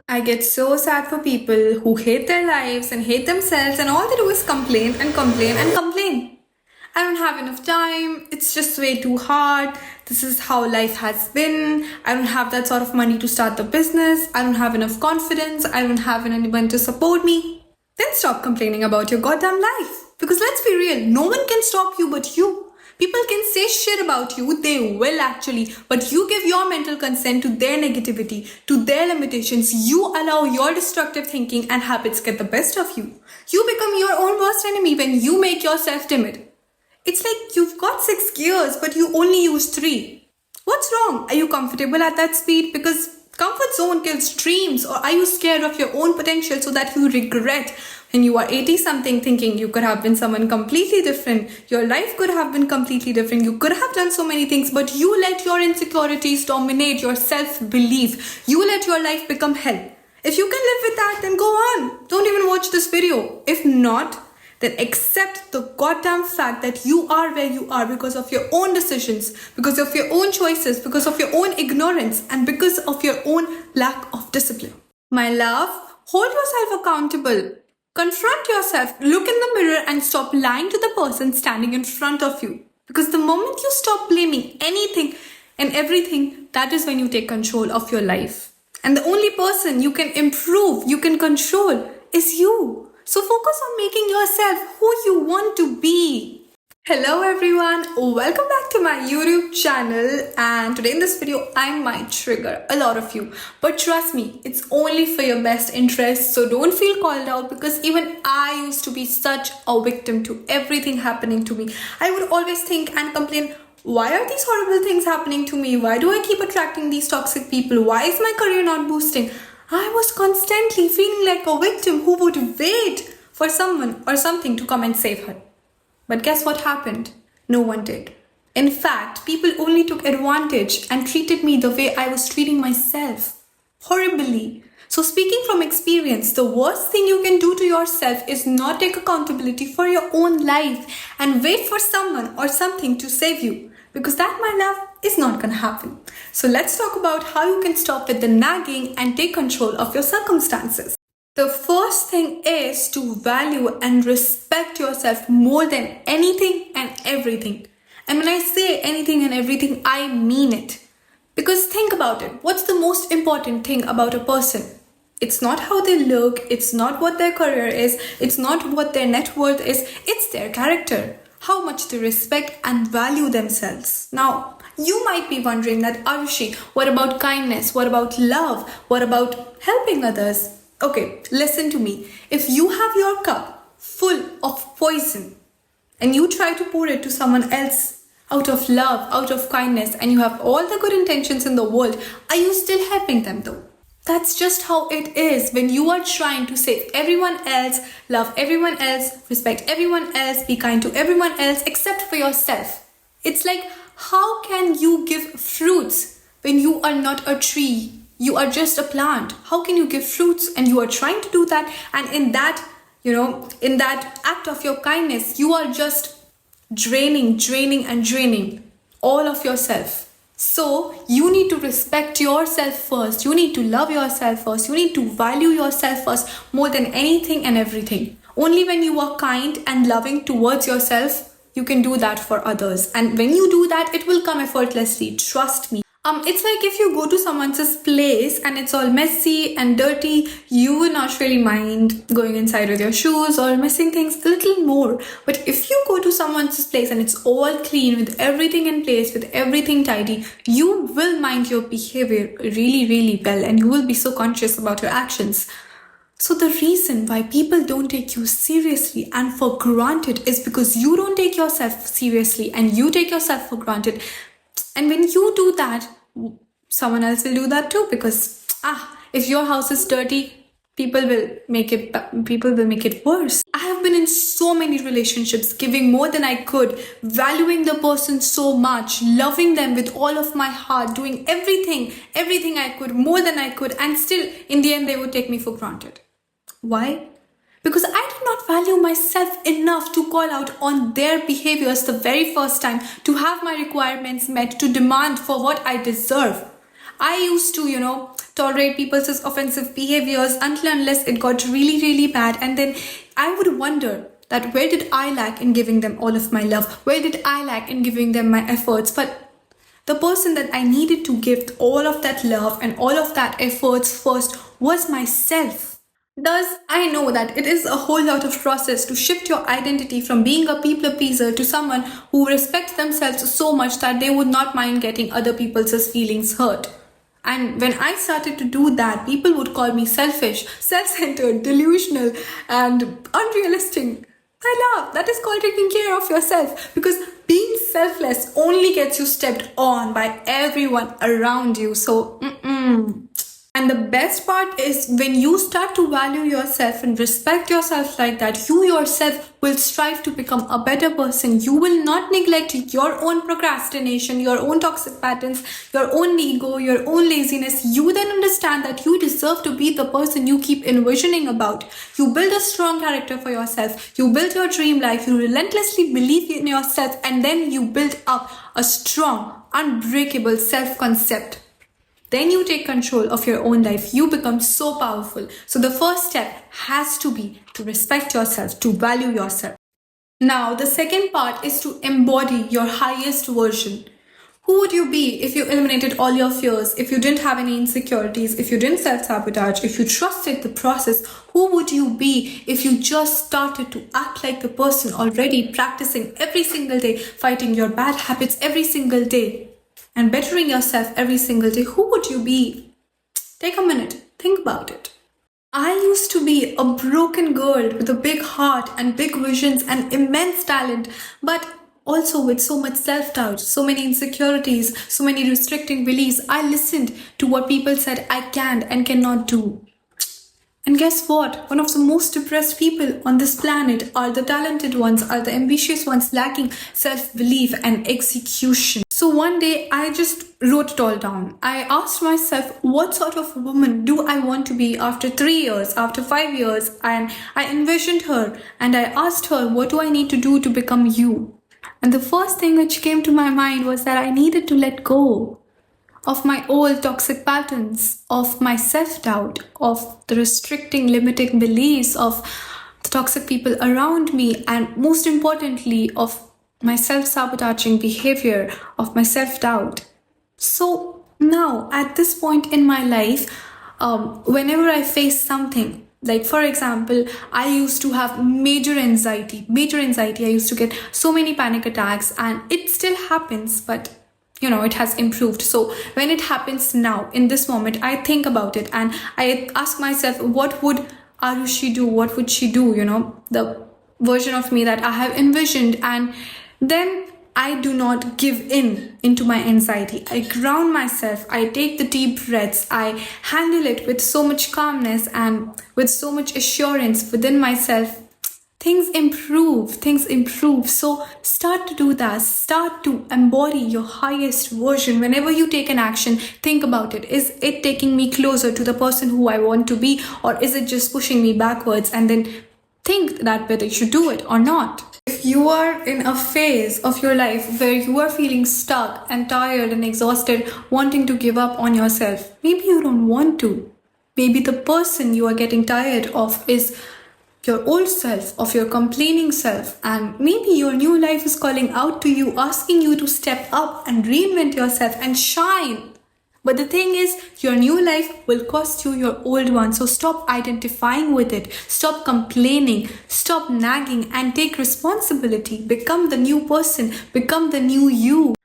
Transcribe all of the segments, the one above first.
I get so sad for people who hate their lives and hate themselves, and all they do is complain and complain and complain. I don't have enough time. It's just way too hard. This is how life has been. I don't have that sort of money to start the business. I don't have enough confidence. I don't have anyone to support me. Then stop complaining about your goddamn life. Because let's be real, no one can stop you but you. People can say shit about you, they will actually, but you give your mental consent to their negativity, to their limitations. You allow your destructive thinking and habits get the best of you. You become your own worst enemy when you make yourself timid. It's like you've got 6 gears, but you only use 3. What's wrong? Are you comfortable at that speed? Because comfort zone kills dreams. Or are you scared of your own potential so that you regret when you are 80 something thinking you could have been someone completely different? Your life could have been completely different. You could have done so many things, but you let your insecurities dominate your self-belief. You let your life become hell. If you can live with that, then go on. Don't even watch this video. If not, then accept the goddamn fact that you are where you are because of your own decisions, because of your own choices, because of your own ignorance, and because of your own lack of discipline. My love, hold yourself accountable. Confront yourself, look in the mirror, and stop lying to the person standing in front of you. Because the moment you stop blaming anything and everything, that is when you take control of your life. And the only person you can improve, you can control, is you. So focus on making yourself who you want to be. Hello everyone, welcome back to my YouTube channel, and today in this video I might trigger a lot of you, but trust me, it's only for your best interest, so don't feel called out, because even I used to be such a victim to everything happening to me. I would always think and complain, why are these horrible things happening to me? Why do I keep attracting these toxic people? Why is my career not boosting? I was constantly feeling like a victim who would wait for someone or something to come and save her. But guess what happened? No one did. In fact, people only took advantage and treated me the way I was treating myself. Horribly. So speaking from experience, the worst thing you can do to yourself is not take accountability for your own life and wait for someone or something to save you. Because that, my love, is not gonna happen. So let's talk about how you can stop with the nagging and take control of your circumstances. The first thing is to value and respect yourself more than anything and everything. And when I say anything and everything, I mean it. Because think about it. What's the most important thing about a person? It's not how they look, it's not what their career is, it's not what their net worth is, it's their character. How much they respect and value themselves. Now, you might be wondering that, Arushi, what about kindness? What about love? What about helping others? Okay, listen to me. If you have your cup full of poison and you try to pour it to someone else out of love, out of kindness, and you have all the good intentions in the world, are you still helping them though? That's just how it is when you are trying to save everyone else, love everyone else, respect everyone else, be kind to everyone else except for yourself. It's like, how can you give fruits when you are not a tree? You are just a plant. How can you give fruits? And you are trying to do that. And in that, in that act of your kindness, you are just draining all of yourself. So you need to respect yourself first. You need to love yourself first. You need to value yourself first more than anything and everything. Only when you are kind and loving towards yourself, you can do that for others. And when you do that, it will come effortlessly. Trust me. It's like if you go to someone's place and it's all messy and dirty, you will not really mind going inside with your shoes or messing things a little more. But if you go to someone's place and it's all clean with everything in place, with everything tidy, you will mind your behavior really well, and you will be so conscious about your actions. So the reason why people don't take you seriously and for granted is because you don't take yourself seriously and you take yourself for granted. And when you do that, someone else will do that too, because if your house is dirty, people will make it worse. I have been in so many relationships, giving more than I could, valuing the person so much, loving them with all of my heart, doing everything I could, more than I could, and still in the end they would take me for granted. Why? Because I did not value myself enough to call out on their behaviors the very first time, to have my requirements met, to demand for what I deserve. I used to, tolerate people's offensive behaviors until unless it got really, really bad. And then I would wonder that where did I lack in giving them all of my love? Where did I lack in giving them my efforts? But the person that I needed to give all of that love and all of that efforts first was myself. Thus, I know that it is a whole lot of process to shift your identity from being a people pleaser to someone who respects themselves so much that they would not mind getting other people's feelings hurt. And when I started to do that, people would call me selfish, self-centered, delusional, and unrealistic. I love that is called taking care of yourself, because being selfless only gets you stepped on by everyone around you. So, And the best part is when you start to value yourself and respect yourself like that, you yourself will strive to become a better person. You will not neglect your own procrastination, your own toxic patterns, your own ego, your own laziness. You then understand that you deserve to be the person you keep envisioning about. You build a strong character for yourself. You build your dream life. You relentlessly believe in yourself, and then you build up a strong, unbreakable self-concept. Then you take control of your own life. You become so powerful. So the first step has to be to respect yourself, to value yourself. Now, the second part is to embody your highest version. Who would you be if you eliminated all your fears, if you didn't have any insecurities, if you didn't self-sabotage, if you trusted the process? Who would you be if you just started to act like the person already practicing every single day, fighting your bad habits every single day, and bettering yourself every single day? Who would you be? Take a minute, think about it. I used to be a broken girl with a big heart and big visions and immense talent, but also with so much self-doubt, so many insecurities, so many restricting beliefs. I listened to what people said I can and cannot do. And guess what? One of the most depressed people on this planet are the talented ones, are the ambitious ones lacking self-belief and execution. So one day I just wrote it all down. I asked myself, what sort of woman do I want to be after 3 years, after 5 years? And I envisioned her and I asked her, what do I need to do to become you? And the first thing which came to my mind was that I needed to let go of my old toxic patterns, of my self-doubt, of the restricting, limiting beliefs of the toxic people around me, and most importantly, of my self-sabotaging behavior, of my self-doubt. So now, at this point in my life, whenever I face something, like for example, I used to have major anxiety. I used to get so many panic attacks, and it still happens, but it has improved. So when it happens now, in this moment, I think about it and I ask myself, what would Arushi do? What would she do? The version of me that I have envisioned. And then I do not give into my anxiety. I ground myself. I take the deep breaths. I handle it with so much calmness and with so much assurance within myself. Things improve. So start to do that. Start to embody your highest version. Whenever you take an action, think about it. Is it taking me closer to the person who I want to be, or is it just pushing me backwards? And then think that whether you should do it or not. If you are in a phase of your life where you are feeling stuck and tired and exhausted, wanting to give up on yourself, maybe you don't want to. Maybe the person you are getting tired of is your old self, of your complaining self, and maybe your new life is calling out to you, asking you to step up and reinvent yourself and shine. But the thing is, your new life will cost you your old one. So stop identifying with it. Stop complaining. Stop nagging and take responsibility. Become the new person. Become the new you.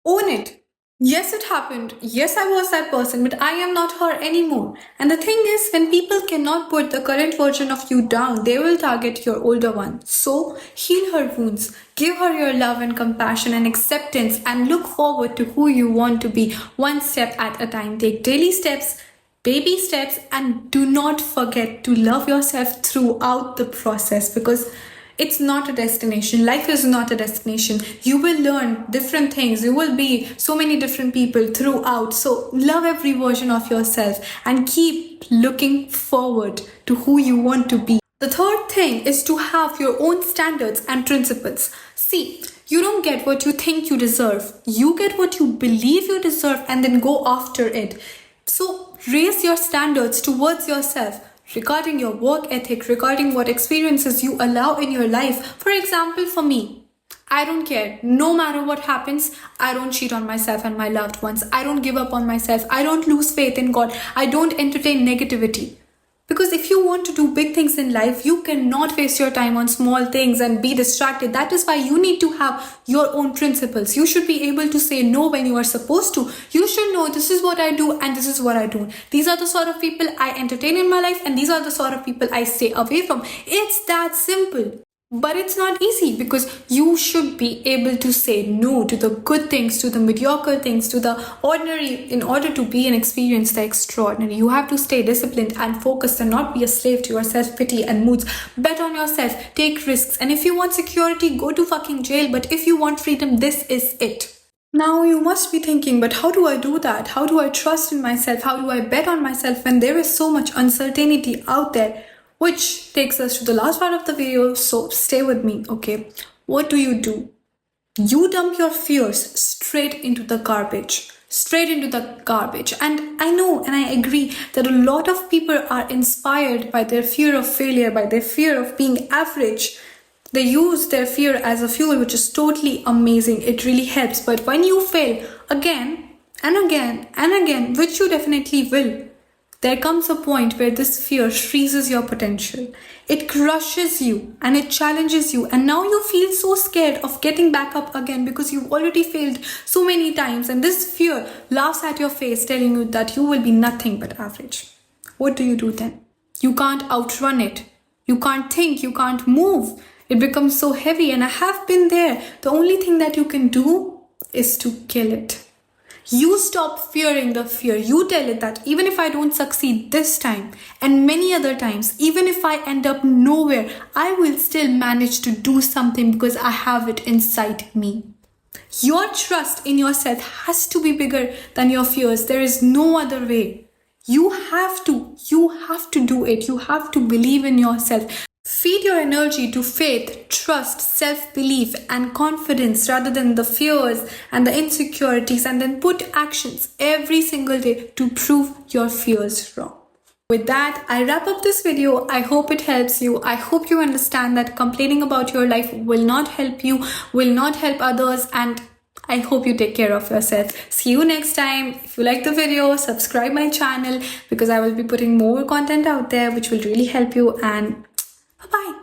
Own it. Yes, it happened. Yes, I was that person, but I am not her anymore. And the thing is, when people cannot put the current version of you down, they will target your older one. So heal her wounds. Give her your love and compassion and acceptance, and look forward to who you want to be, one step at a time. Take daily steps, baby steps, and do not forget to love yourself throughout the process, because it's not a destination. Life is not a destination. You will learn different things. You will be so many different people throughout. So love every version of yourself and keep looking forward to who you want to be. The third thing is to have your own standards and principles. See, You don't get what you think you deserve. You get what you believe you deserve and then go after it. So raise your standards towards yourself regarding your work ethic, regarding what experiences you allow in your life. For example, for me, I don't care. No matter what happens, I don't cheat on myself and my loved ones. I don't give up on myself. I don't lose faith in God. I don't entertain negativity. Because if you want to do big things in life, you cannot waste your time on small things and be distracted. That is why you need to have your own principles. You should be able to say no when you are supposed to. You should know this is what I do and this is what I don't. These are the sort of people I entertain in my life and these are the sort of people I stay away from. It's that simple. But it's not easy because you should be able to say no to the good things, to the mediocre things, to the ordinary in order to be and experience the extraordinary. You have to stay disciplined and focused and not be a slave to your self-pity and moods. Bet on yourself, take risks. And if you want security, go to fucking jail. But if you want freedom, this is it. Now you must be thinking, but how do I do that? How do I trust in myself? How do I bet on myself when there is so much uncertainty out there? Which takes us to the last part of the video, so stay with me, okay? What do? You dump your fears straight into the garbage. And I know and I agree that a lot of people are inspired by their fear of failure, by their fear of being average. They use their fear as a fuel, which is totally amazing. It really helps. But when you fail again and again and again, which you definitely will, there comes a point where this fear freezes your potential. It crushes you and it challenges you. And now you feel so scared of getting back up again because you've already failed so many times. And this fear laughs at your face, telling you that you will be nothing but average. What do you do then? You can't outrun it. You can't think. You can't move. It becomes so heavy. And I have been there. The only thing that you can do is to kill it. You stop fearing the fear. You tell it that even if I don't succeed this time and many other times, even if I end up nowhere, I will still manage to do something because I have it inside me. Your trust in yourself has to be bigger than your fears. There is no other way. You have to do it. You have to believe in yourself. Feed your energy to faith, trust, self-belief and confidence rather than the fears and the insecurities, and then put actions every single day to prove your fears wrong. With that, I wrap up this video. I hope it helps you. I hope you understand that complaining about your life will not help you, will not help others, and I hope you take care of yourself. See you next time. If you like the video, subscribe my channel because I will be putting more content out there which will really help you, and bye-bye.